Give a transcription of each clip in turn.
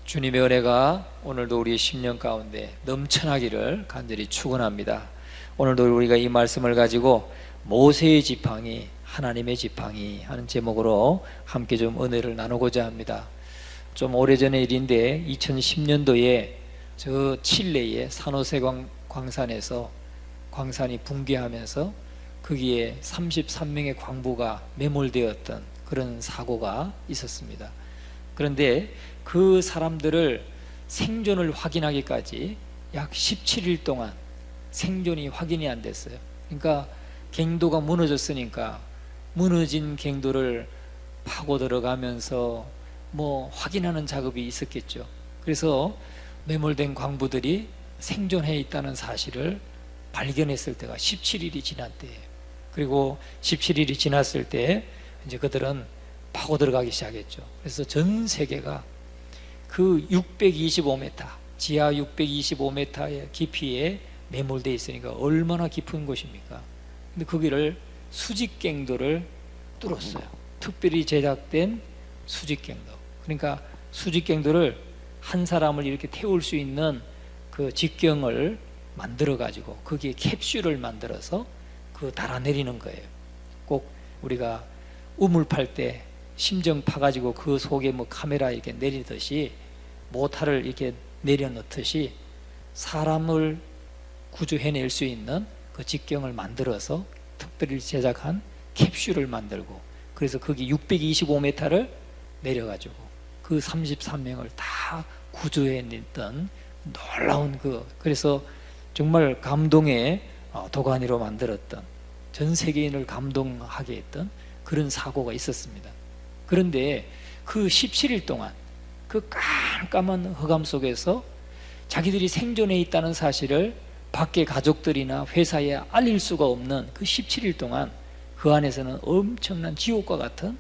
주님의 은혜가 오늘도 우리의 심령 가운데 넘쳐나기를 간절히 축원합니다. 오늘도 우리가 이 말씀을 가지고 모세의 지팡이, 하나님의 지팡이 하는 제목으로 함께 좀 은혜를 나누고자 합니다. 좀 오래전의 일인데 2010년도에 저 칠레의 산호세 광산에서 광산이 붕괴하면서 거기에 33명의 광부가 매몰되었던 그런 사고가 있었습니다. 그런데 그 사람들을 생존을 확인하기까지 약 17일 동안 생존이 확인이 안 됐어요. 그러니까 갱도가 무너졌으니까 무너진 갱도를 파고 들어가면서 확인하는 작업이 있었겠죠. 그래서 매몰된 광부들이 생존해 있다는 사실을 발견했을 때가 17일이 지났대요. 그리고 17일이 지났을 때 이제 그들은 파고 들어가기 시작했죠. 그래서 전 세계가 그 625m, 지하 625m의 깊이에 매몰되어 있으니까 얼마나 깊은 곳입니까? 근데 거기를 수직갱도를 뚫었어요. 특별히 제작된 수직갱도. 그러니까 수직갱도를 한 사람을 이렇게 태울 수 있는 그 직경을 만들어 가지고 거기에 캡슐을 만들어서 그 달아내리는 거예요. 꼭 우리가 우물 팔 때 심정 파가지고 그 속에 카메라 이렇게 내리듯이 모타를 이렇게 내려놓듯이 사람을 구조해낼 수 있는 그 직경을 만들어서 특별히 제작한 캡슐을 만들고, 그래서 거기 625m를 내려가지고 그 33명을 다 구조해냈던 놀라운 그래서 정말 감동의 도가니로 만들었던, 전 세계인을 감동하게 했던 그런 사고가 있었습니다. 그런데 그 17일 동안 그 깜깜한 흑암 속에서 자기들이 생존해 있다는 사실을 밖에 가족들이나 회사에 알릴 수가 없는 그 17일 동안 그 안에서는 엄청난 지옥과 같은,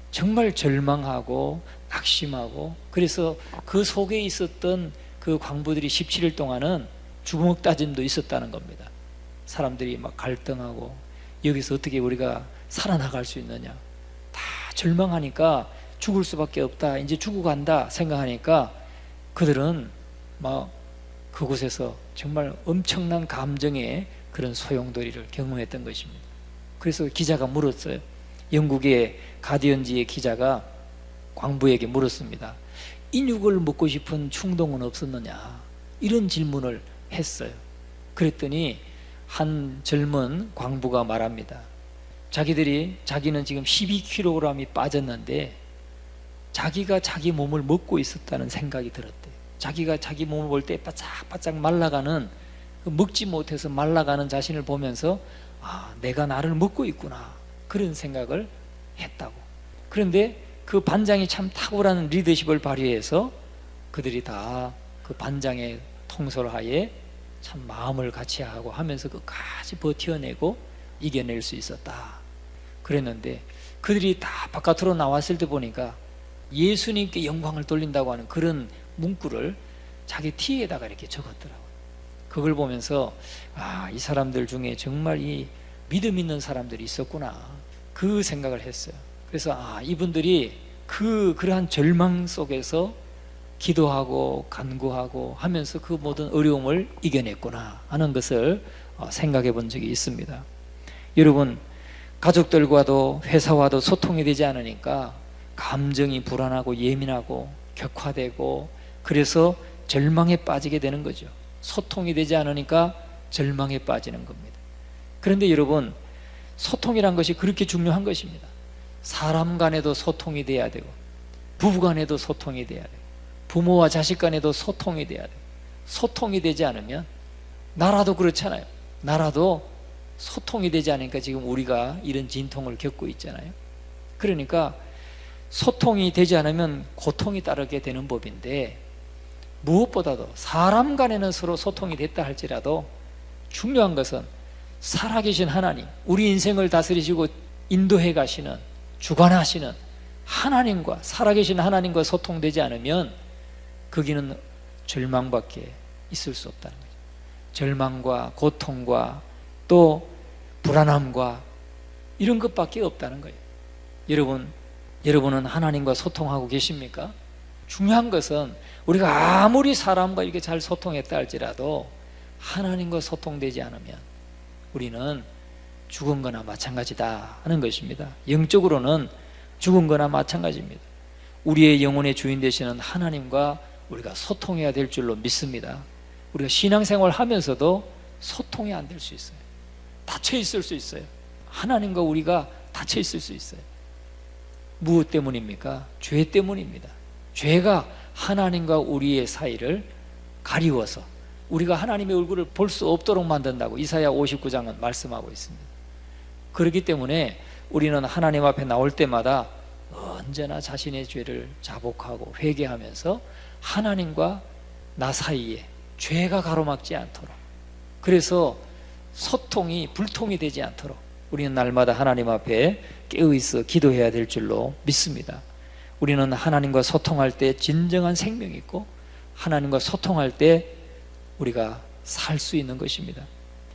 정말 절망하고 낙심하고, 그래서 그 속에 있었던 그 광부들이 17일 동안은 주먹 다짐도 있었다는 겁니다. 사람들이 막 갈등하고 여기서 어떻게 우리가 살아나갈 수 있느냐, 다 절망하니까 죽을 수밖에 없다, 이제 죽어간다 생각하니까 그들은 막 그곳에서 정말 엄청난 감정의 그런 소용돌이를 경험했던 것입니다. 그래서 기자가 물었어요. 영국의 가디언지의 기자가 광부에게 물었습니다. 인육을 먹고 싶은 충동은 없었느냐, 이런 질문을 했어요. 그랬더니 한 젊은 광부가 말합니다. 자기는 지금 12kg이 빠졌는데 자기가 자기 몸을 먹고 있었다는 생각이 들었대. 자기가 자기 몸을 볼 때 바짝바짝 말라가는, 먹지 못해서 말라가는 자신을 보면서 내가 나를 먹고 있구나, 그런 생각을 했다고. 그런데 그 반장이 참 탁월한 리더십을 발휘해서 그들이 다 그 반장의 통솔하에 참 마음을 같이 하고 하면서 끝까지 버텨내고 이겨낼 수 있었다 그랬는데, 그들이 다 바깥으로 나왔을 때 보니까 예수님께 영광을 돌린다고 하는 그런 문구를 자기 티에다가 이렇게 적었더라고요. 그걸 보면서 이 사람들 중에 정말 이 믿음 있는 사람들이 있었구나, 그 생각을 했어요. 그래서 이분들이 그러한 절망 속에서 기도하고 간구하고 하면서 그 모든 어려움을 이겨냈구나 하는 것을 생각해 본 적이 있습니다. 여러분, 가족들과도 회사와도 소통이 되지 않으니까 감정이 불안하고 예민하고 격화되고, 그래서 절망에 빠지게 되는 거죠. 소통이 되지 않으니까 절망에 빠지는 겁니다. 그런데 여러분, 소통이란 것이 그렇게 중요한 것입니다. 사람 간에도 소통이 돼야 되고, 부부 간에도 소통이 돼야 되고, 부모와 자식 간에도 소통이 돼야 돼요. 소통이 되지 않으면, 나라도 그렇잖아요. 나라도 소통이 되지 않으니까 지금 우리가 이런 진통을 겪고 있잖아요. 그러니까 소통이 되지 않으면 고통이 따르게 되는 법인데, 무엇보다도 사람 간에는 서로 소통이 됐다 할지라도 중요한 것은 살아계신 하나님, 우리 인생을 다스리시고 인도해 가시는, 주관하시는 하나님과, 살아계신 하나님과 소통되지 않으면 거기는 절망밖에 있을 수 없다는 거죠. 절망과 고통과 또 불안함과 이런 것밖에 없다는 거예요. 여러분은 하나님과 소통하고 계십니까? 중요한 것은 우리가 아무리 사람과 이렇게 잘 소통했다 할지라도 하나님과 소통되지 않으면 우리는 죽은 거나 마찬가지다 하는 것입니다. 영적으로는 죽은 거나 마찬가지입니다. 우리의 영혼의 주인 되시는 하나님과 우리가 소통해야 될 줄로 믿습니다. 우리가 신앙생활 하면서도 소통이 안 될 수 있어요. 닫혀 있을 수 있어요. 하나님과 우리가 닫혀 있을 수 있어요. 무엇 때문입니까? 죄 때문입니다. 죄가 하나님과 우리의 사이를 가리워서 우리가 하나님의 얼굴을 볼 수 없도록 만든다고 이사야 59장은 말씀하고 있습니다. 그렇기 때문에 우리는 하나님 앞에 나올 때마다 언제나 자신의 죄를 자복하고 회개하면서 하나님과 나 사이에 죄가 가로막지 않도록, 그래서 소통이 불통이 되지 않도록 우리는 날마다 하나님 앞에 깨어있어 기도해야 될 줄로 믿습니다. 우리는 하나님과 소통할 때 진정한 생명이 있고 하나님과 소통할 때 우리가 살 수 있는 것입니다.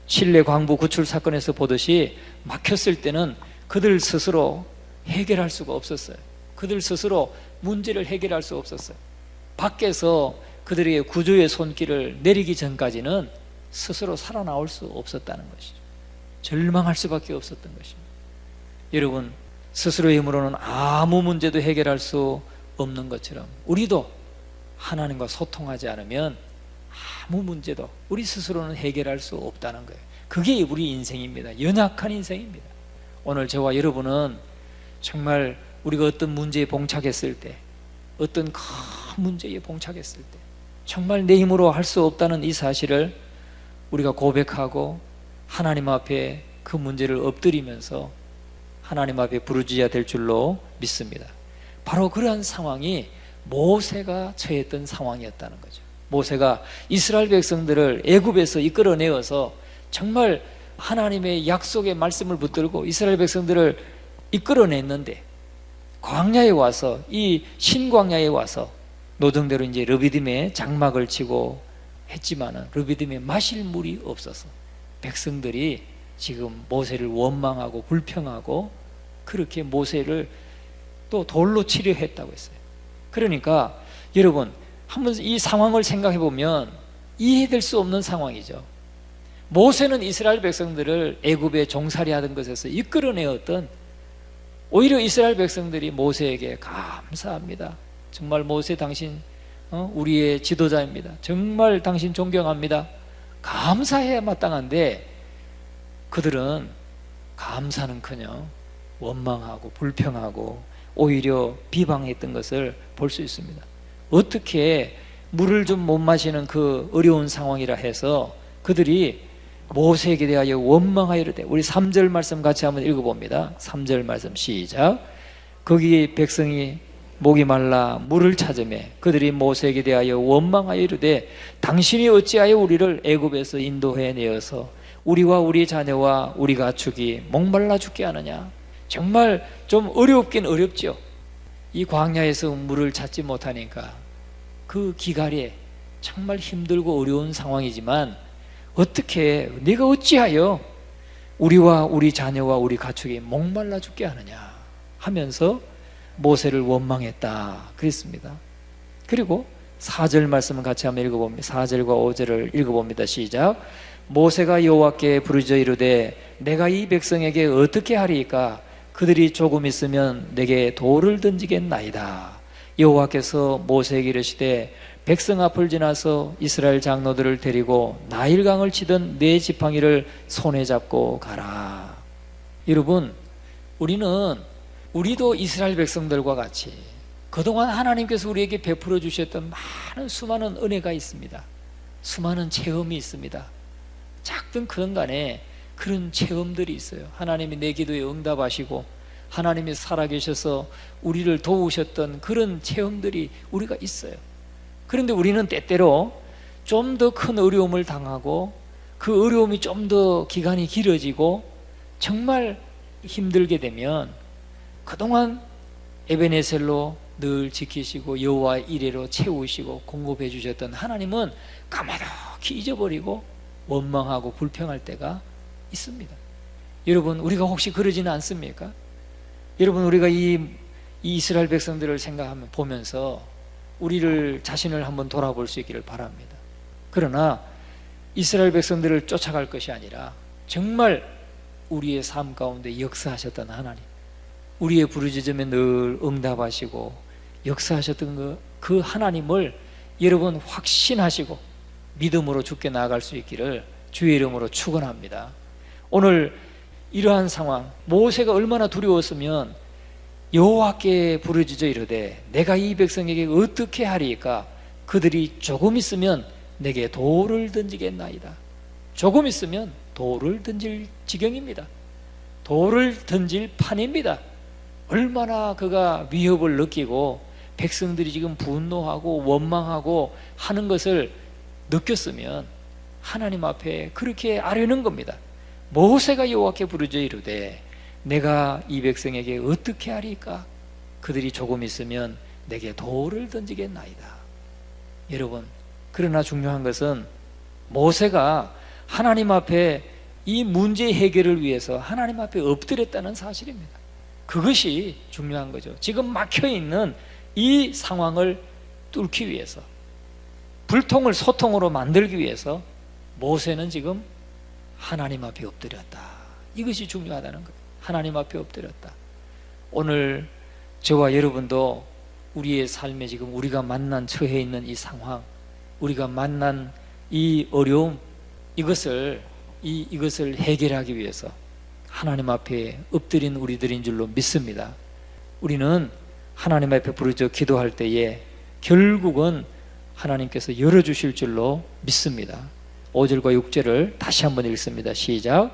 신뢰 광부 구출 사건에서 보듯이 막혔을 때는 그들 스스로 해결할 수가 없었어요. 그들 스스로 문제를 해결할 수 없었어요. 밖에서 그들에게 구조의 손길을 내리기 전까지는 스스로 살아나올 수 없었다는 것이죠. 절망할 수밖에 없었던 것입니다. 여러분, 스스로의 힘으로는 아무 문제도 해결할 수 없는 것처럼 우리도 하나님과 소통하지 않으면 아무 문제도 우리 스스로는 해결할 수 없다는 거예요. 그게 우리 인생입니다. 연약한 인생입니다. 오늘 저와 여러분은 정말 우리가 어떤 문제에 봉착했을 때, 어떤 큰 문제에 봉착했을 때 정말 내 힘으로 할 수 없다는 이 사실을 우리가 고백하고 하나님 앞에 그 문제를 엎드리면서 하나님 앞에 부르짖어야 될 줄로 믿습니다. 바로 그러한 상황이 모세가 처했던 상황이었다는 거죠. 모세가 이스라엘 백성들을 애굽에서 이끌어내어서 정말 하나님의 약속의 말씀을 붙들고 이스라엘 백성들을 이끌어냈는데 광야에 와서, 이 신광야에 와서 노정대로 이제 르비딤에 장막을 치고 했지만은 르비딤에 마실 물이 없어서 백성들이 지금 모세를 원망하고 불평하고 그렇게 모세를 또 돌로 치려 했다고 했어요. 그러니까 여러분, 한번 이 상황을 생각해 보면 이해될 수 없는 상황이죠. 모세는 이스라엘 백성들을 애굽에 종살이 하던 것에서 이끌어내었던, 오히려 이스라엘 백성들이 모세에게 감사합니다. 정말 모세 당신 우리의 지도자입니다. 정말 당신 존경합니다. 감사해야 마땅한데 그들은 감사는커녕 원망하고 불평하고 오히려 비방했던 것을 볼 수 있습니다. 어떻게 물을 좀 못 마시는 그 어려운 상황이라 해서 그들이 모세에게 대하여 원망하여 이르되, 우리 3절 말씀 같이 한번 읽어봅니다. 3절 말씀 시작. 거기 백성이 목이 말라 물을 찾으매 그들이 모세에게 대하여 원망하여 이르되 당신이 어찌하여 우리를 애굽에서 인도해 내어서 우리와 우리 자녀와 우리 가축이 목말라 죽게 하느냐. 정말 좀 어렵긴 어렵죠. 이 광야에서 물을 찾지 못하니까 그 기갈에 정말 힘들고 어려운 상황이지만 어떻게 네가 어찌하여 우리와 우리 자녀와 우리 가축이 목말라 죽게 하느냐 하면서 모세를 원망했다 그랬습니다. 그리고 4절 말씀을 같이 한번 읽어봅니다. 4절과 5절을 읽어봅니다. 시작. 모세가 여호와께 부르짖어 이르되 내가 이 백성에게 어떻게 하리이까? 그들이 조금 있으면 내게 돌을 던지겠나이다. 여호와께서 모세에게 이르시되 백성 앞을 지나서 이스라엘 장로들을 데리고 나일강을 치던 네 지팡이를 손에 잡고 가라. 여러분, 우리도 이스라엘 백성들과 같이 그동안 하나님께서 우리에게 베풀어 주셨던 많은 수많은 은혜가 있습니다. 수많은 체험이 있습니다. 작든 크든 간에 그런 체험들이 있어요. 하나님이 내 기도에 응답하시고 하나님이 살아계셔서 우리를 도우셨던 그런 체험들이 우리가 있어요. 그런데 우리는 때때로 좀 더 큰 어려움을 당하고 그 어려움이 좀 더 기간이 길어지고 정말 힘들게 되면 그동안 에베네셀로 늘 지키시고 여호와 이레로 채우시고 공급해 주셨던 하나님은 까마득히 잊어버리고 원망하고 불평할 때가 있습니다. 여러분, 우리가 혹시 그러지는 않습니까? 여러분, 우리가 이 이스라엘 백성들을 생각하면 보면서 우리를 자신을 한번 돌아볼 수 있기를 바랍니다. 그러나 이스라엘 백성들을 쫓아갈 것이 아니라 정말 우리의 삶 가운데 역사하셨던 하나님, 우리의 부르짖음에 늘 응답하시고 역사하셨던 그 하나님을 여러분 확신하시고 믿음으로 주께 나아갈 수 있기를 주의 이름으로 축원합니다. 오늘 이러한 상황, 모세가 얼마나 두려웠으면 여호와께 부르짖어 이르되 내가 이 백성에게 어떻게 하리이까? 그들이 조금 있으면 내게 돌을 던지겠나이다. 조금 있으면 돌을 던질 지경입니다. 돌을 던질 판입니다. 얼마나 그가 위협을 느끼고 백성들이 지금 분노하고 원망하고 하는 것을 느꼈으면 하나님 앞에 그렇게 아뢰는 겁니다. 모세가 여호와께 부르짖어 이르되 내가 이 백성에게 어떻게 하리까? 그들이 조금 있으면 내게 돌을 던지겠나이다. 여러분, 그러나 중요한 것은 모세가 하나님 앞에 이 문제 해결을 위해서 하나님 앞에 엎드렸다는 사실입니다. 그것이 중요한 거죠. 지금 막혀있는 이 상황을 뚫기 위해서, 불통을 소통으로 만들기 위해서 모세는 지금 하나님 앞에 엎드렸다. 이것이 중요하다는 거예요. 하나님 앞에 엎드렸다. 오늘 저와 여러분도 우리의 삶에 지금 우리가 만난 처해 있는 이 상황, 우리가 만난 이 어려움, 이것을 해결하기 위해서 하나님 앞에 엎드린 우리들인 줄로 믿습니다. 우리는 하나님 앞에 부르짖어 기도할 때에 결국은 하나님께서 열어주실 줄로 믿습니다. 5절과 6절을 다시 한번 읽습니다. 시작.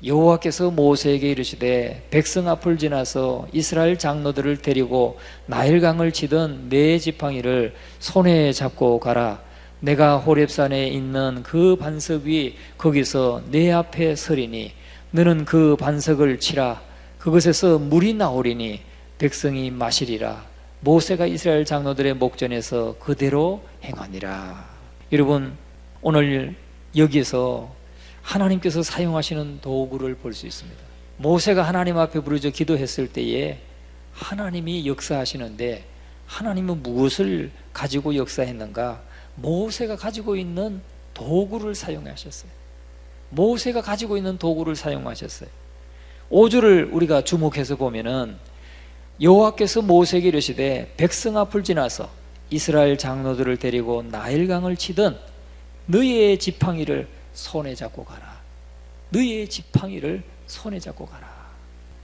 여호와께서 모세에게 이르시되 백성 앞을 지나서 이스라엘 장로들을 데리고 나일강을 치던 네 지팡이를 손에 잡고 가라. 내가 호렙산에 있는 그 반석 위 거기서 내 앞에 서리니 너는 그 반석을 치라. 그것에서 물이 나오리니 백성이 마시리라. 모세가 이스라엘 장로들의 목전에서 그대로 행하니라. 여러분, 오늘 여기서 하나님께서 사용하시는 도구를 볼 수 있습니다. 모세가 하나님 앞에 부르짖어 기도했을 때에 하나님이 역사하시는데 하나님은 무엇을 가지고 역사했는가? 모세가 가지고 있는 도구를 사용하셨어요. 모세가 가지고 있는 도구를 사용하셨어요. 5절을 우리가 주목해서 보면은 여호와께서 모세에게 이르시되 백성 앞을 지나서 이스라엘 장로들을 데리고 나일강을 치던 너희의 지팡이를 손에 잡고 가라. 너희의 지팡이를 손에 잡고 가라.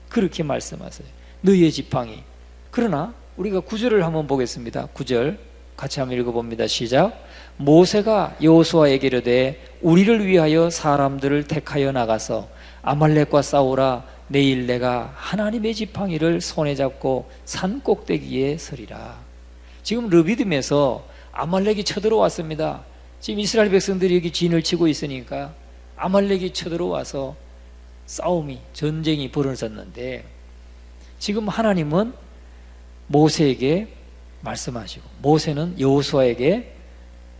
그렇게 말씀하세요. 너희의 지팡이. 그러나 우리가 9절을 한번 보겠습니다. 9절 같이 한번 읽어봅니다. 시작. 모세가 여호수아에게 이르되 우리를 위하여 사람들을 택하여 나가서 아말렉과 싸우라. 내일 내가 하나님의 지팡이를 손에 잡고 산 꼭대기에 서리라. 지금 르비딤에서 아말렉이 쳐들어왔습니다. 지금 이스라엘 백성들이 여기 진을 치고 있으니까 아말렉이 쳐들어와서 싸움이, 전쟁이 벌어졌는데 지금 하나님은 모세에게 말씀하시고 모세는 여호수아에게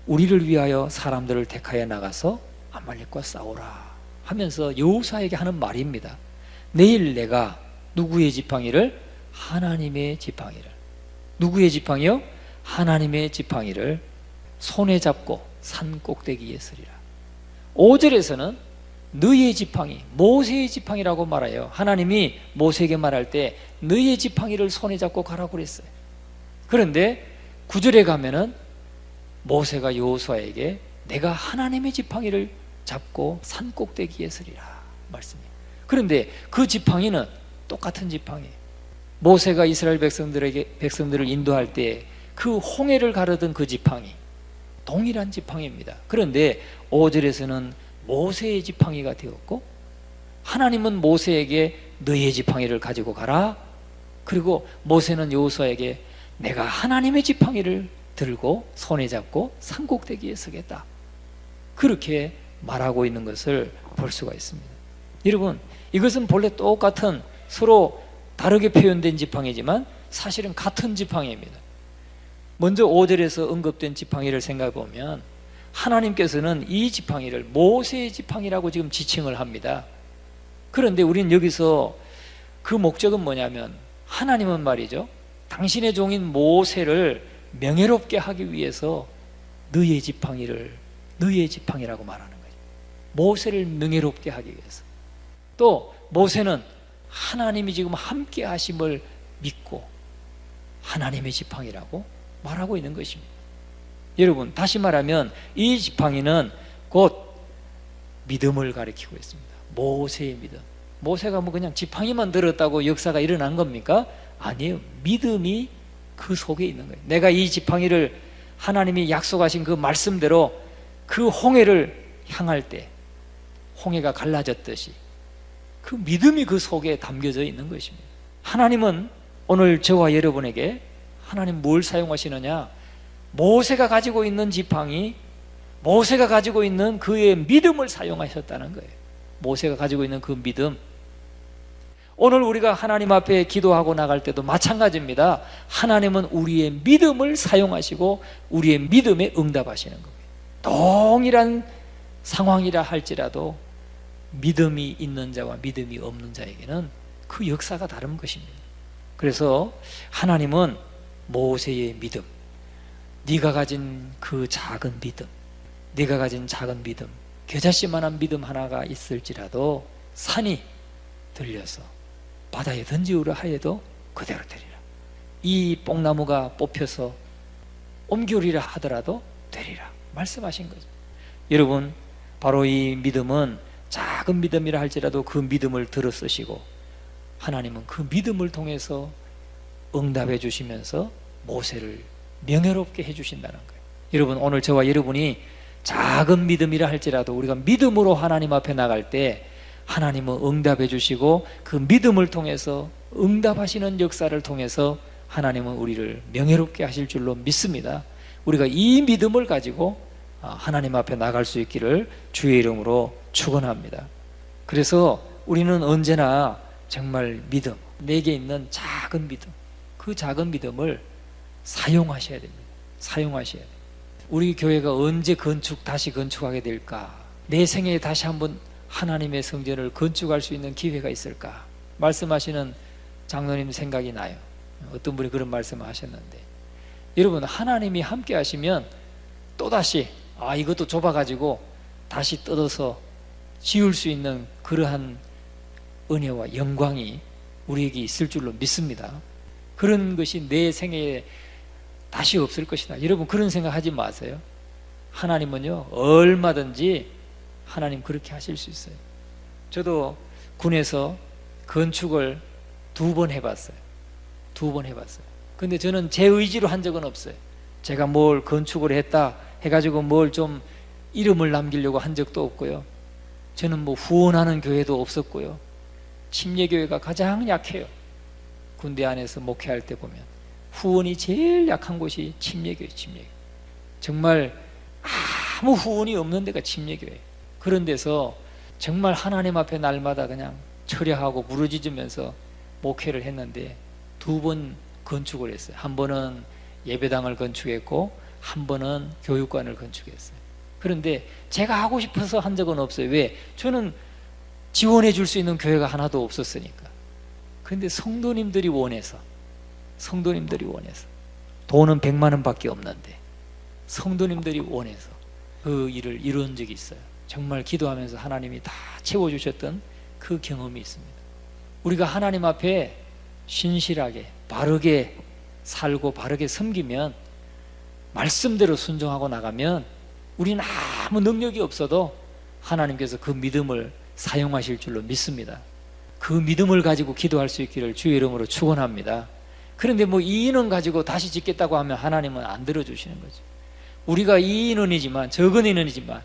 우리를 위하여 사람들을 택하여 나가서 아말렉과 싸우라 하면서 여호수아에게 하는 말입니다. 내일 내가 누구의 지팡이를? 하나님의 지팡이를. 누구의 지팡이요? 하나님의 지팡이를 손에 잡고 산 꼭대기에 서리라. 5절에서는 너희의 지팡이, 모세의 지팡이라고 말해요. 하나님이 모세에게 말할 때 너희의 지팡이를 손에 잡고 가라고 그랬어요. 그런데 9절에 가면은 모세가 여호수아에게 내가 하나님의 지팡이를 잡고 산 꼭대기에 서리라 말씀이에요. 그런데 그 지팡이는 똑같은 지팡이에요. 모세가 이스라엘 백성들을 인도할 때 그 홍해를 가르던 그 지팡이 동일한 지팡이입니다. 그런데 5절에서는 모세의 지팡이가 되었고 하나님은 모세에게 너희의 지팡이를 가지고 가라. 그리고 모세는 여호수아에게 내가 하나님의 지팡이를 들고 손에 잡고 산꼭대기에 서겠다. 그렇게 말하고 있는 것을 볼 수가 있습니다. 여러분, 이것은 본래 똑같은 서로 다르게 표현된 지팡이지만 사실은 같은 지팡이입니다. 먼저 5절에서 언급된 지팡이를 생각해 보면 하나님께서는 이 지팡이를 모세의 지팡이라고 지금 지칭을 합니다. 그런데 우리는 여기서 그 목적은 뭐냐면 하나님은 말이죠, 당신의 종인 모세를 명예롭게 하기 위해서 너희의 지팡이라고 말하는 거죠. 모세를 명예롭게 하기 위해서. 또 모세는 하나님이 지금 함께 하심을 믿고 하나님의 지팡이라고 말하고 있는 것입니다. 여러분, 다시 말하면 이 지팡이는 곧 믿음을 가리키고 있습니다. 모세의 믿음. 모세가 뭐 그냥 지팡이만 들었다고 역사가 일어난 겁니까? 아니에요. 믿음이 그 속에 있는 거예요. 내가 이 지팡이를 하나님이 약속하신 그 말씀대로 그 홍해를 향할 때 홍해가 갈라졌듯이 그 믿음이 그 속에 담겨져 있는 것입니다. 하나님은 오늘 저와 여러분에게 하나님 뭘 사용하시느냐? 모세가 가지고 있는 지팡이, 모세가 가지고 있는 그의 믿음을 사용하셨다는 거예요. 모세가 가지고 있는 그 믿음. 오늘 우리가 하나님 앞에 기도하고 나갈 때도 마찬가지입니다. 하나님은 우리의 믿음을 사용하시고 우리의 믿음에 응답하시는 거예요. 동일한 상황이라 할지라도 믿음이 있는 자와 믿음이 없는 자에게는 그 역사가 다른 것입니다. 그래서 하나님은 모세의 믿음, 네가 가진 그 작은 믿음, 네가 가진 작은 믿음, 겨자씨만한 믿음 하나가 있을지라도 산이 들려서 바다에 던지우라 하여도 그대로 되리라. 이 뽕나무가 뽑혀서 옮겨오리라 하더라도 되리라 말씀하신 거죠. 여러분, 바로 이 믿음은 작은 믿음이라 할지라도 그 믿음을 들어 쓰시고 하나님은 그 믿음을 통해서 응답해 주시면서 모세를 명예롭게 해주신다는 거예요. 여러분, 오늘 저와 여러분이 작은 믿음이라 할지라도 우리가 믿음으로 하나님 앞에 나갈 때 하나님은 응답해 주시고 그 믿음을 통해서 응답하시는 역사를 통해서 하나님은 우리를 명예롭게 하실 줄로 믿습니다. 우리가 이 믿음을 가지고 하나님 앞에 나갈 수 있기를 주의 이름으로 축원합니다. 그래서 우리는 언제나 정말 믿음, 내게 있는 작은 믿음, 그 작은 믿음을 사용하셔야 됩니다. 사용하셔야 돼요. 우리 교회가 언제 다시 건축하게 될까? 내 생애에 다시 한번 하나님의 성전을 건축할 수 있는 기회가 있을까? 말씀하시는 장로님 생각이 나요. 어떤 분이 그런 말씀을 하셨는데, 여러분, 하나님이 함께 하시면 또다시 이것도 좁아가지고 다시 뜯어서 지을 수 있는 그러한 은혜와 영광이 우리에게 있을 줄로 믿습니다. 그런 것이 내 생애에 다시 없을 것이다. 여러분, 그런 생각 하지 마세요. 하나님은요, 얼마든지 하나님 그렇게 하실 수 있어요. 저도 군에서 건축을 2번 해봤어요. 2번 해봤어요. 근데 저는 제 의지로 한 적은 없어요. 제가 뭘 건축을 했다 해가지고 뭘 좀 이름을 남기려고 한 적도 없고요. 저는 뭐 후원하는 교회도 없었고요. 침례교회가 가장 약해요. 군대 안에서 목회할 때 보면 후원이 제일 약한 곳이 침례교회. 정말 아무 후원이 없는 데가 침례교회. 그런 데서 정말 하나님 앞에 날마다 그냥 철야하고 부르짖으면서 목회를 했는데 2번 건축을 했어요. 한 번은 예배당을 건축했고 한 번은 교육관을 건축했어요. 그런데 제가 하고 싶어서 한 적은 없어요. 왜? 저는 지원해 줄 수 있는 교회가 하나도 없었으니까. 그런데 성도님들이 원해서 돈은 100만 원밖에 없는데 성도님들이 원해서 그 일을 이룬 적이 있어요. 정말 기도하면서 하나님이 다 채워주셨던 그 경험이 있습니다. 우리가 하나님 앞에 신실하게 바르게 살고 바르게 섬기면, 말씀대로 순종하고 나가면 우리는 아무 능력이 없어도 하나님께서 그 믿음을 사용하실 줄로 믿습니다. 그 믿음을 가지고 기도할 수 있기를 주의 이름으로 축원합니다. 그런데 뭐 이 인원 가지고 다시 짓겠다고 하면 하나님은 안 들어주시는 거죠. 우리가 이 인원이지만, 적은 인원이지만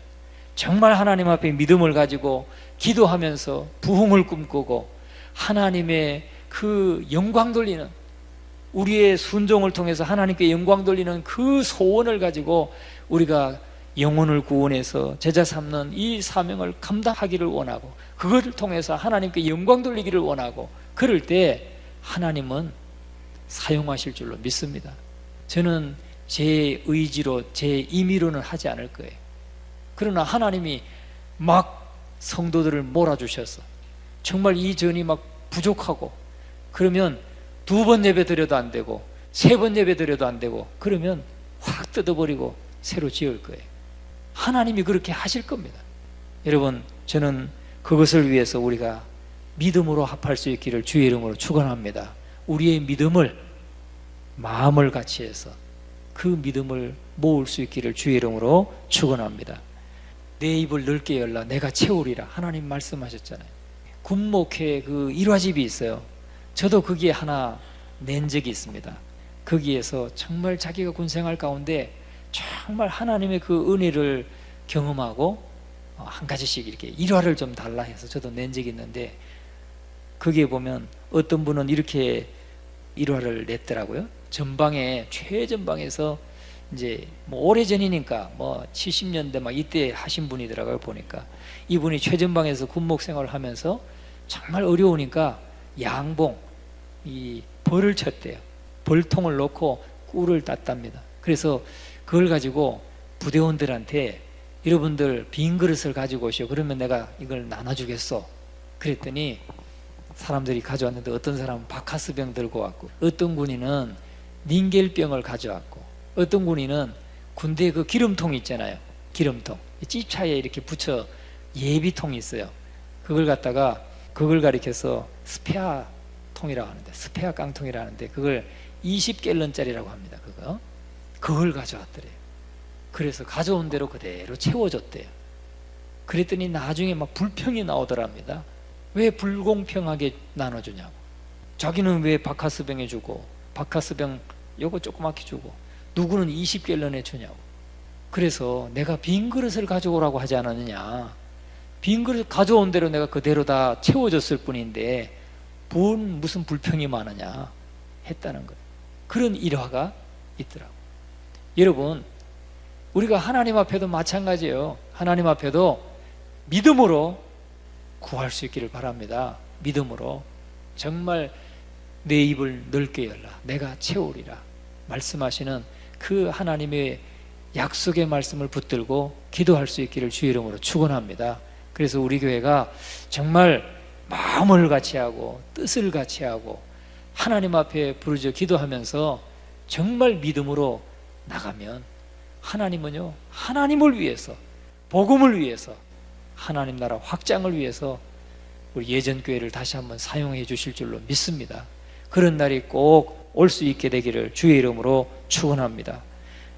정말 하나님 앞에 믿음을 가지고 기도하면서 부흥을 꿈꾸고 하나님의 그 영광 돌리는, 우리의 순종을 통해서 하나님께 영광 돌리는 그 소원을 가지고 우리가 영혼을 구원해서 제자 삼는 이 사명을 감당하기를 원하고, 그것을 통해서 하나님께 영광 돌리기를 원하고, 그럴 때 하나님은 사용하실 줄로 믿습니다. 저는 제 의지로, 제 임의로는 하지 않을 거예요. 그러나 하나님이 막 성도들을 몰아주셔서 정말 이 전이 막 부족하고, 그러면 2번 예배 드려도 안 되고 3번 예배 드려도 안 되고 그러면 확 뜯어버리고 새로 지을 거예요. 하나님이 그렇게 하실 겁니다. 여러분, 저는 그것을 위해서 우리가 믿음으로 합할 수 있기를 주의 이름으로 축원합니다. 우리의 믿음을 마음을 같이 해서 그 믿음을 모을 수 있기를 주의 이름으로 축원합니다. 내 입을 넓게 열라 내가 채우리라 하나님 말씀하셨잖아요. 군목회 그 일화집이 있어요. 저도 거기에 하나 낸 적이 있습니다. 거기에서 정말 자기가 군생활 가운데 정말 하나님의 그 은혜를 경험하고 한 가지씩 이렇게 일화를 좀 달라 해서 저도 낸 적이 있는데, 거기에 보면 어떤 분은 이렇게 일화를 냈더라고요. 전방에 최전방에서 이제 뭐 오래전이니까 뭐 70년대 막 이때 하신 분이더라고요. 보니까 이분이 최전방에서 군목 생활을 하면서 정말 어려우니까 양봉 이 벌을 쳤대요. 벌통을 놓고 꿀을 땄답니다. 그래서 그걸 가지고 부대원들한테 여러분들 빈 그릇을 가지고 오시오. 그러면 내가 이걸 나눠주겠어. 그랬더니 사람들이 가져왔는데 어떤 사람은 바카스병 들고 왔고, 어떤 군인은 닌겔병을 가져왔고, 어떤 군인은 군대 그 기름통 있잖아요. 기름통 찝차에 이렇게 붙여 예비통이 있어요. 그걸 갖다가 그걸 가리켜서 스페아 통이라고 하는데, 스페아 깡통이라고 하는데 그걸 20갤런짜리라고 합니다. 그걸 가져왔더래요. 그래서 가져온 대로 그대로 채워줬대요. 그랬더니 나중에 막 불평이 나오더랍니다. 왜 불공평하게 나눠주냐고. 자기는 왜 바카스병에 주고 바카스병 요거 조그맣게 주고 누구는 20갤런에 주냐고. 그래서 내가 빈 그릇을 가져오라고 하지 않았느냐. 빈 그릇 가져온 대로 내가 그대로 다 채워줬을 뿐인데 무슨 불평이 많으냐 했다는 거예요. 그런 일화가 있더라고. 여러분, 우리가 하나님 앞에도 마찬가지예요. 하나님 앞에도 믿음으로 구할 수 있기를 바랍니다. 믿음으로 정말 내 입을 넓게 열라 내가 채우리라 말씀하시는 그 하나님의 약속의 말씀을 붙들고 기도할 수 있기를 주의 이름으로 축원합니다. 그래서 우리 교회가 정말 마음을 같이 하고 뜻을 같이 하고 하나님 앞에 부르짖어 기도하면서 정말 믿음으로 나가면 하나님은요, 하나님을 위해서, 복음을 위해서, 하나님 나라 확장을 위해서 우리 예전교회를 다시 한번 사용해 주실 줄로 믿습니다. 그런 날이 꼭 올 수 있게 되기를 주의 이름으로 축원합니다.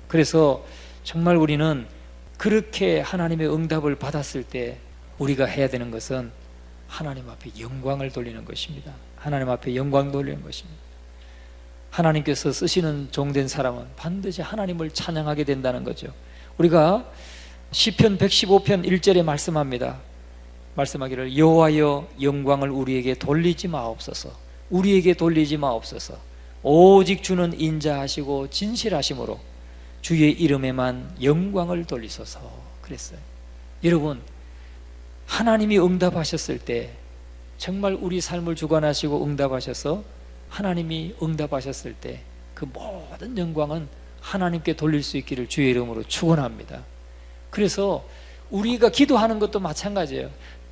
그래서 정말 우리는 그렇게 하나님의 응답을 받았을 때 우리가 해야 되는 것은 하나님 앞에 영광을 돌리는 것입니다. 하나님 앞에 영광 돌리는 것입니다. 하나님께서 쓰시는 종된 사람은 반드시 하나님을 찬양하게 된다는 거죠. 우리가 시편 115편 1절에 말씀합니다. 말씀하기를 여호와여 영광을 우리에게 돌리지 마옵소서. 우리에게 돌리지 마옵소서. 오직 주는 인자하시고 진실하심으로 주의 이름에만 영광을 돌리소서 그랬어요. 여러분, 하나님이 응답하셨을 때 정말 우리 삶을 주관하시고 응답하셔서 하나님이 응답하셨을 때 그 모든 영광은 하나님께 돌릴 수 있기를 주의 이름으로 축원합니다. 그래서 우리가 기도하는 것도 마찬가지예요.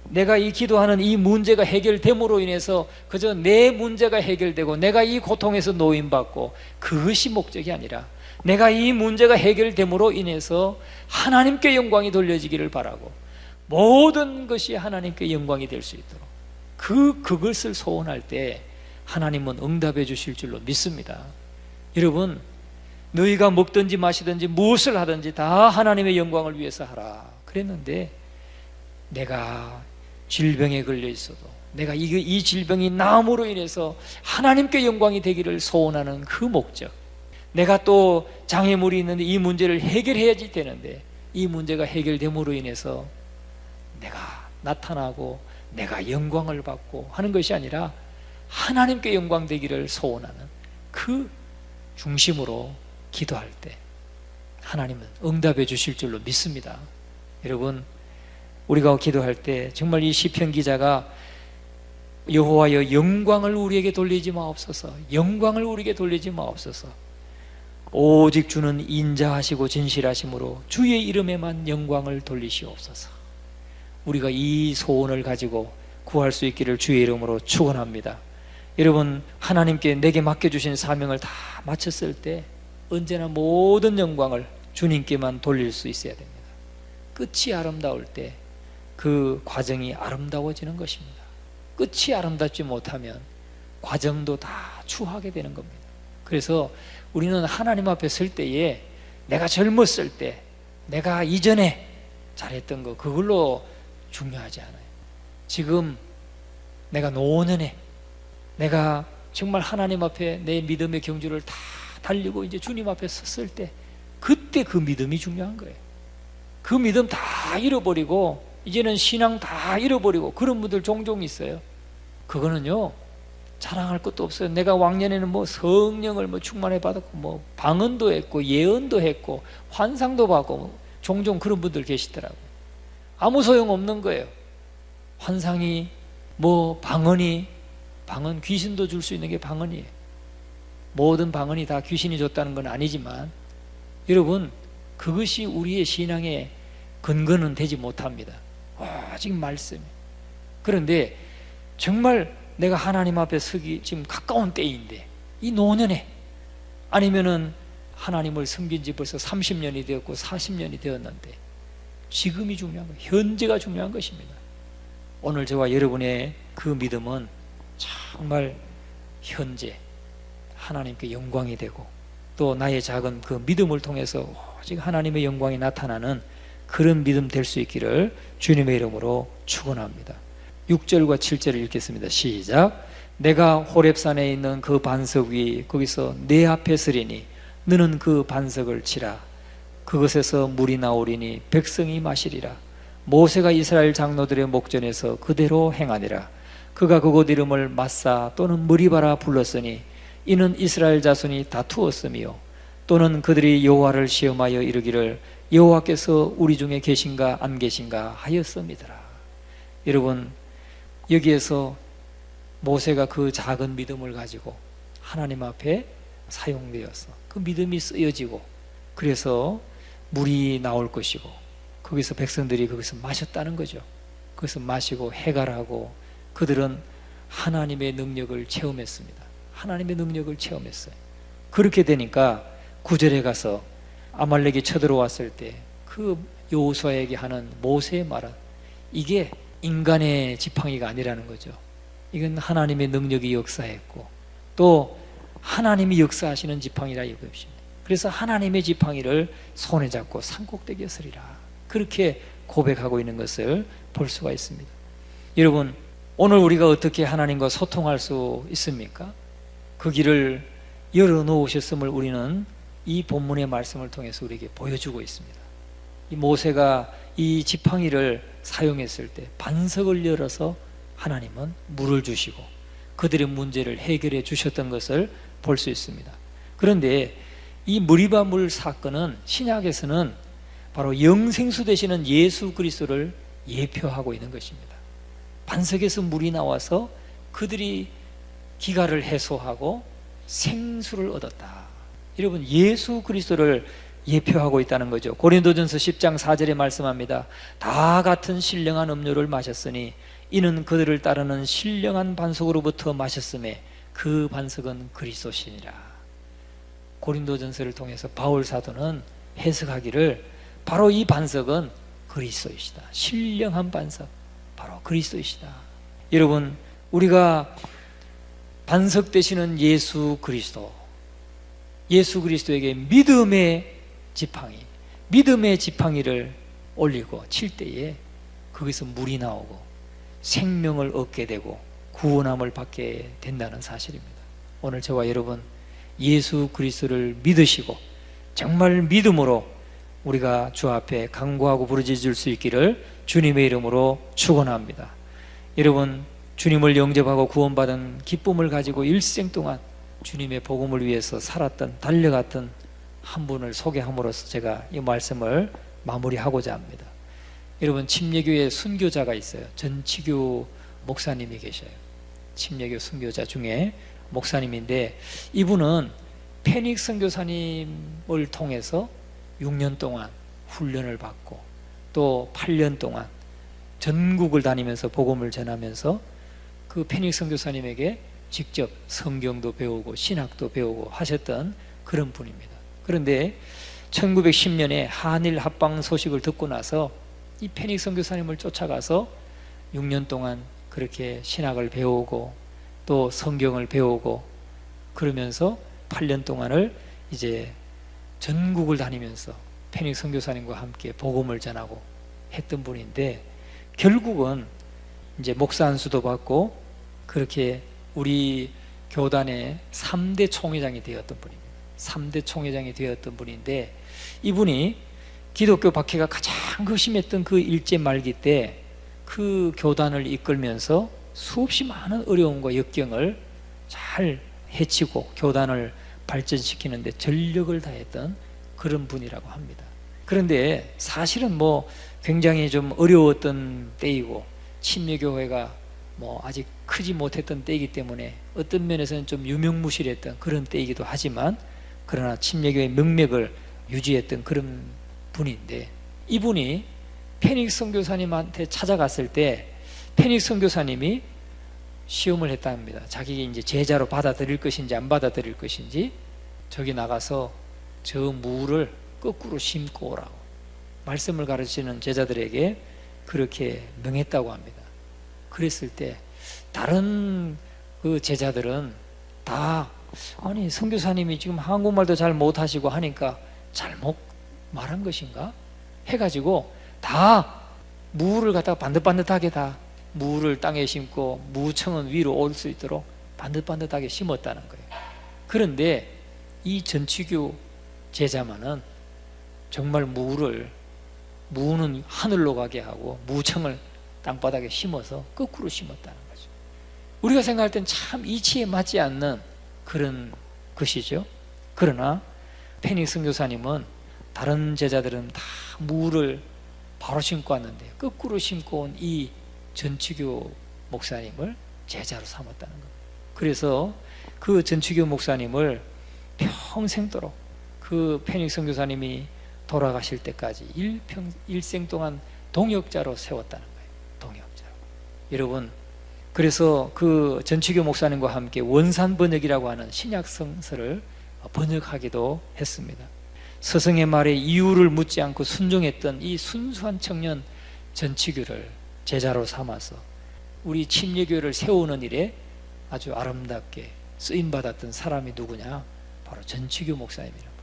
내가 이 기도하는 이 문제가 해결됨으로 인해서 그저 내 문제가 해결되고 내가 이 고통에서 노임받고 그것이 목적이 아니라 내가 이 문제가 해결됨으로 인해서 하나님께 영광이 돌려지기를 바라고 모든 것이 하나님께 영광이 될 수 있도록 그것을 소원할 때 하나님은 응답해 주실 줄로 믿습니다. 여러분, 너희가 먹든지 마시든지 무엇을 하든지 다 하나님의 영광을 위해서 하라 그랬는데, 내가 질병에 걸려 있어도 내가 이 질병이 나음으로 인해서 하나님께 영광이 되기를 소원하는 그 목적, 내가 또 장애물이 있는데 이 문제를 해결해야지 되는데 이 문제가 해결됨으로 인해서 내가 나타나고 내가 영광을 받고 하는 것이 아니라 하나님께 영광 되기를 소원하는 그 중심으로 기도할 때 하나님은 응답해 주실 줄로 믿습니다. 여러분, 우리가 기도할 때 정말 이 시편 기자가 여호와여 영광을 우리에게 돌리지 마옵소서, 영광을 우리에게 돌리지 마옵소서, 오직 주는 인자하시고 진실하심으로 주의 이름에만 영광을 돌리시옵소서. 우리가 이 소원을 가지고 구할 수 있기를 주의 이름으로 축원합니다. 여러분, 하나님께 내게 맡겨주신 사명을 다 마쳤을 때 언제나 모든 영광을 주님께만 돌릴 수 있어야 됩니다. 끝이 아름다울 때 그 과정이 아름다워지는 것입니다. 끝이 아름답지 못하면 과정도 다 추하게 되는 겁니다. 그래서 우리는 하나님 앞에 설 때에 내가 젊었을 때 내가 이전에 잘했던 거 그걸로 중요하지 않아요. 지금 내가 노년에 내가 정말 하나님 앞에 내 믿음의 경주를 다 달리고 이제 주님 앞에 섰을 때 그때 그 믿음이 중요한 거예요. 그 믿음 다 잃어버리고 이제는 신앙 다 잃어버리고 그런 분들 종종 있어요. 그거는요 자랑할 것도 없어요. 내가 왕년에는 뭐 성령을 뭐 충만해 받았고 뭐 방언도 했고 예언도 했고 환상도 받고 뭐 종종 그런 분들 계시더라고요. 아무 소용 없는 거예요. 환상이 뭐 방언 귀신도 줄 수 있는 게 방언이에요. 모든 방언이 다 귀신이 줬다는 건 아니지만 여러분 그것이 우리의 신앙의 근거는 되지 못합니다. 오직 말씀. 그런데 정말 내가 하나님 앞에 서기 지금 가까운 때인데 이 노년에 아니면은 하나님을 섬긴 지 벌써 30년이 되었고 40년이 되었는데 지금이 중요한 거예요. 현재가 중요한 것입니다. 오늘 저와 여러분의 그 믿음은 정말 현재 하나님께 영광이 되고 또 나의 작은 그 믿음을 통해서 오직 하나님의 영광이 나타나는 그런 믿음 될 수 있기를 주님의 이름으로 축원합니다. 6절과 7절을 읽겠습니다. 시작. 내가 호렙산에 있는 그 반석 위 거기서 내 앞에 서리니 너는 그 반석을 치라. 그것에서 물이 나오리니 백성이 마시리라. 모세가 이스라엘 장로들의 목전에서 그대로 행하니라. 그가 그곳 이름을 마사 또는 머리바라 불렀으니 이는 이스라엘 자손이 다투었으며 또는 그들이 여호와를 시험하여 이르기를 여호와께서 우리 중에 계신가 안 계신가 하였음이더라. 여러분 여기에서 모세가 그 작은 믿음을 가지고 하나님 앞에 사용되어서 그 믿음이 쓰여지고 그래서 물이 나올 것이고 거기서 백성들이 거기서 마셨다는 거죠. 거기서 마시고 해갈하고 그들은 하나님의 능력을 체험했습니다. 하나님의 능력을 체험했어요. 그렇게 되니까 9절에 가서 아말렉이 쳐들어왔을 때 그 여호수아에게 하는 모세의 말은 이게 인간의 지팡이가 아니라는 거죠. 이건 하나님의 능력이 역사했고 또 하나님이 역사하시는 지팡이라 이것입니다. 그래서 하나님의 지팡이를 손에 잡고 산꼭대기에 서리라 그렇게 고백하고 있는 것을 볼 수가 있습니다. 여러분 오늘 우리가 어떻게 하나님과 소통할 수 있습니까? 그 길을 열어놓으셨음을 우리는 이 본문의 말씀을 통해서 우리에게 보여주고 있습니다. 이 모세가 이 지팡이를 사용했을 때 반석을 열어서 하나님은 물을 주시고 그들의 문제를 해결해 주셨던 것을 볼 수 있습니다. 그런데 이 무리바 물 사건은 신약에서는 바로 영생수 되시는 예수 그리스도를 예표하고 있는 것입니다. 반석에서 물이 나와서 그들이 기갈을 해소하고 생수를 얻었다. 여러분 예수 그리스도를 예표하고 있다는 거죠. 고린도전서 10장 4절에 말씀합니다. 다 같은 신령한 음료를 마셨으니 이는 그들을 따르는 신령한 반석으로부터 마셨음에 그 반석은 그리스도시니라. 고린도전서를 통해서 바울 사도는 해석하기를 바로 이 반석은 그리스도이시다. 신령한 반석 바로 그리스도이시다. 여러분 우리가 반석 되시는 예수 그리스도에게 믿음의 지팡이를 올리고 칠 때에 거기서 물이 나오고 생명을 얻게 되고 구원함을 받게 된다는 사실입니다. 오늘 저와 여러분 예수 그리스도를 믿으시고 정말 믿음으로 우리가 주 앞에 간구하고 부르짖을 수 있기를 주님의 이름으로 축원합니다. 여러분 주님을 영접하고 구원받은 기쁨을 가지고 일생 동안 주님의 복음을 위해서 살았던 달려갔던 한 분을 소개함으로써 제가 이 말씀을 마무리하고자 합니다. 여러분 침례교회 순교자가 있어요. 전치규 목사님이 계셔요. 침례교 순교자 중에 목사님인데 이분은 페닉 선교사님을 통해서 6년 동안 훈련을 받고 또 8년 동안 전국을 다니면서 복음을 전하면서 그 페닉 선교사님에게 직접 성경도 배우고 신학도 배우고 하셨던 그런 분입니다. 그런데 1910년에 한일 합방 소식을 듣고 나서 이 페닉 선교사님을 쫓아가서 6년 동안 그렇게 신학을 배우고 또 성경을 배우고 그러면서 8년 동안을 이제 전국을 다니면서 페닉 선교사님과 함께 복음을 전하고 했던 분인데, 결국은 이제 목사 안수도 받고 그렇게 우리 교단의 3대 총회장이 되었던 분입니다. 3대 총회장이 되었던 분인데, 이분이 기독교 박해가 가장 극심했던 그 일제 말기 때 그 교단을 이끌면서 수없이 많은 어려움과 역경을 잘 헤치고 교단을 발전시키는데 전력을 다했던 그런 분이라고 합니다. 그런데 사실은 뭐 굉장히 좀 어려웠던 때이고 침례교회가 뭐 아직 크지 못했던 때이기 때문에 어떤 면에서는 좀 유명무실했던 그런 때이기도 하지만, 그러나 침례교회의 명맥을 유지했던 그런 분인데, 이분이 페닉 선교사님한테 찾아갔을 때 페닉 선교사님이 시험을 했답니다. 자기 이제 제자로 받아들일 것인지 안 받아들일 것인지, 저기 나가서 저 무를 거꾸로 심고 오라고 말씀을 가르치는 제자들에게 그렇게 명했다고 합니다. 그랬을 때 다른 그 제자들은 다, 아니 선교사님이 지금 한국말도 잘 못하시고 하니까 잘못 말한 것인가 해가지고 다 무를 갖다가 반듯반듯하게 다 무를 땅에 심고 무청은 위로 올 수 있도록 반듯반듯하게 심었다는 거예요. 그런데 이 전치규 제자만은 정말 무는 하늘로 가게 하고 무청을 땅바닥에 심어서 거꾸로 심었다는 거죠. 우리가 생각할 땐 참 이치에 맞지 않는 그런 것이죠. 그러나 페닉 선교사님은 다른 제자들은 다 무를 바로 심고 왔는데 거꾸로 심고 온 이 전치규 목사님을 제자로 삼았다는 겁니다. 그래서 그 전치규 목사님을 평생도록 그 페닉 선교사님이 돌아가실 때까지 일생 동안 동역자로 세웠다는 거예요. 동역자로. 여러분, 그래서 그 전치규 목사님과 함께 원산 번역이라고 하는 신약 성서를 번역하기도 했습니다. 스승의 말에 이유를 묻지 않고 순종했던 이 순수한 청년 전치규를 제자로 삼아서 우리 침례교회를 세우는 일에 아주 아름답게 쓰임받았던 사람이 누구냐? 바로 전치규 목사님이라고.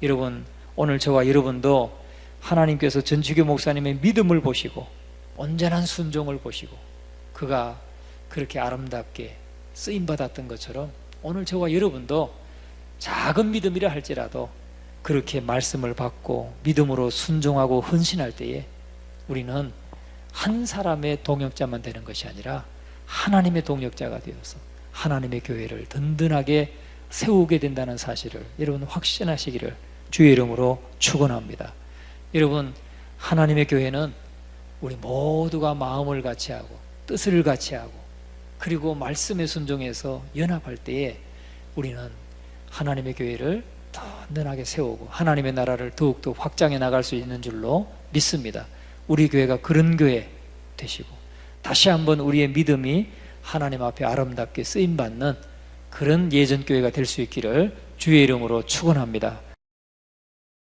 여러분, 오늘 저와 여러분도 하나님께서 전치규 목사님의 믿음을 보시고 온전한 순종을 보시고 그가 그렇게 아름답게 쓰임받았던 것처럼 오늘 저와 여러분도 작은 믿음이라 할지라도 그렇게 말씀을 받고 믿음으로 순종하고 헌신할 때에 우리는 한 사람의 동역자만 되는 것이 아니라 하나님의 동역자가 되어서 하나님의 교회를 든든하게 세우게 된다는 사실을 여러분 확신하시기를 주의 이름으로 축원합니다. 여러분, 하나님의 교회는 우리 모두가 마음을 같이하고 뜻을 같이하고 그리고 말씀에 순종해서 연합할 때에 우리는 하나님의 교회를 더 든든하게 세우고 하나님의 나라를 더욱더 확장해 나갈 수 있는 줄로 믿습니다. 우리 교회가 그런 교회 되시고 다시 한번 우리의 믿음이 하나님 앞에 아름답게 쓰임받는 그런 예전 교회가 될 수 있기를 주의 이름으로 축원합니다.